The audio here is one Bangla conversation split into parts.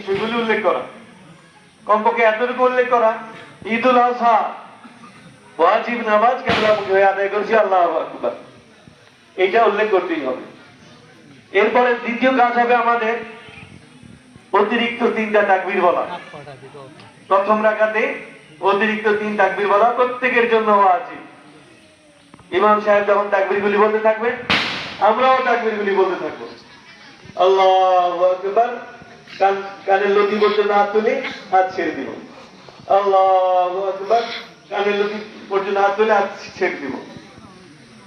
সেগুলি উল্লেখ করা, কমপক্ষে এতটুকু উল্লেখ করা, ঈদুল আজহা ওয়াজিব নামাজ কিবলামুখী হয়ে আদায় করছি, আল্লাহু আকবার, এটা উল্লেখ করতেই হবে। এরপরে দ্বিতীয় কাজ হবে আমাদের অতিরিক্ত 3টা তাকবীর বলা। প্রথম রাকাতে অতিরিক্ত 3 তাকবীর বলা প্রত্যেকের জন্য ওয়াজিব। ইমাম সাহেব যখন তাকবীরগুলি বলতে থাকবে, আমরাও তাকবীরগুলি বলতে থাকবো। আল্লাহু আকবার, কানের লতি পর্যন্ত হাত তুলে হাত ছেড়ে দিব। আল্লাহু আকবার, কানের লতি পর্যন্ত হাত তুলে হাত ছেড়ে দিব।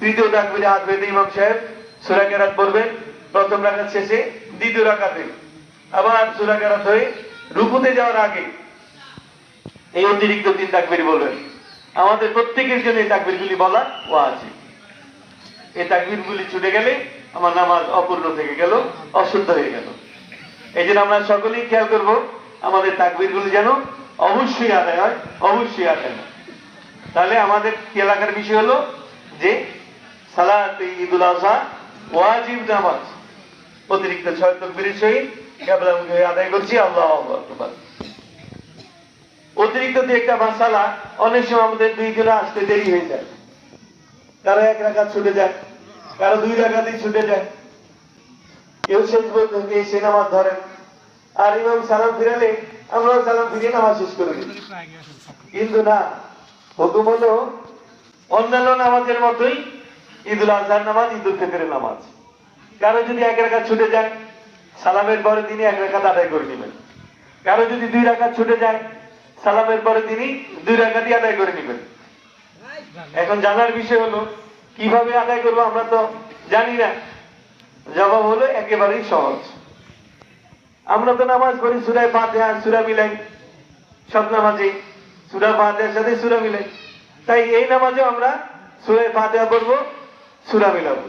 তৃতীয় তাকবীরে হাত বেঁধে ইমাম সাহেব সূরা কেরাত পড়বেন প্রথম রাকাত শেষে। দ্বিতীয় রাকাতে আবার সূরা কেরাত হয়ে রুকুতে যাওয়ার আগে এই অতিরিক্ত 3 তাকবীর বলবেন। আমাদের প্রত্যেকের জন্য এই তাকবীরগুলি বলা ওয়াজিব। এই তাকবীরগুলি ছুটে গেলে আমার নামাজ অপূর্ণ থেকে গেল, অশুদ্ধ হয়ে গেল। এই জন্য আমরা সকলেই খেয়াল করব আমাদের তাকবীরগুলি যেন অবশ্যই আদায় হয়, অবশ্যই আদায় হয়। তাহলে আমাদের খেয়াল রাখার বিষয় হলো যে সালাত ঈদুল আজহা ওয়াজিব নামাজ অতিরিক্ত 6 তাকবীরের সহিত কিবলামুখী হয়ে আদায় করছি, আল্লাহু আকবার। অতিরিক্ত যে একটা মাসালা, অনেক সময় আমাদের 2 জনে আসতে দেরি হয়ে যায়, কারো 1 রাকাত ছুটে যায়, কারো 2 রাকাতই ছুটে যায়, কেউ শেষ পর্যন্ত এসে নামাজ ধরেন, আর ইমাম সালাম ফিরালে আমরাও সালাম ফিরিয়ে নামাজ শেষ করে দিই। কিন্তু না, হুকুম হলো অন্যান্য নামাজের মতোই ঈদুল আজহার নামাজ, ঈদুল ফিতরের নামাজ। কারো যদি 1 রাকাত ছুটে যায়, সালামের পরে তিনি 1 রাকাত আদায় করে নেবেন। কারো যদি 2 রাকাত ছুটে যায়, সালামের পরে তিনি 2 রাকাতই আদায় করে নেবেন। এখন জানার বিষয় হলো কিভাবে আদায় করবো, আমরা তো জানি না। জবাব হলো একেবারেই সহজ। আমরা তো নামাজ পড়ি সূরা ফাতিহা সূরা মিলাই, সব নামাজে সূরা ফাতিহার সাথে সূরা মিলাই। তাই এই নামাজেও আমরা সূরা ফাতিহা পড়বো, সূরা মিলাবো।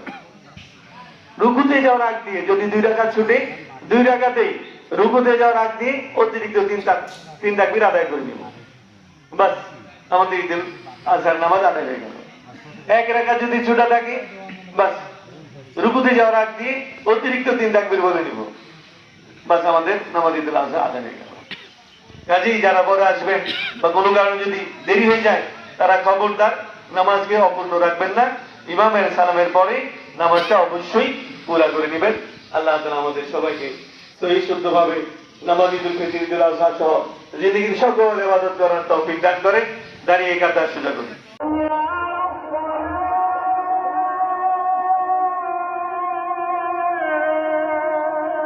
রুকুতে যাওয়ার আগ দিয়ে যদি 2 রাকাত ছুটে, 2 রাকাতেই রুকুতে যাওয়ার আগ দিয়ে অতিরিক্ত 3 তাকবীর আদায় করে নিব। বাস, আমাদের ঈদুল আজহার নামাজ আদায় হয়ে গেল। 1 রাকাত যদি ছুটা থাকে, বাস রুকুতে যাওয়ার আগ দিয়ে অতিরিক্ত 3 তাকবীর বলে নিব, বাস আমাদের নামাজ ঈদুল আজহা আদায় হয়ে গেল। কাজেই যারা পরে আসবেন বা কোনো কারণে যদি দেরি হয়ে যায়, তারা খবরদার নামাজকে অপূর্ণ রাখবেন না। ইমামের সালামের পরে নামাজটা অবশ্যই পুরা করে নেবেন। আল্লাহ তাআলা আমাদের সবাইকে সহি শুদ্ধভাবে নামাজ ঈদুল ফিতর, ঈদুল আজহা সহ জিন্দেগীর সকল ইবাদত করার তৌফিক দান করে। দাঁড়িয়ে কাতার সুযোগ করুন।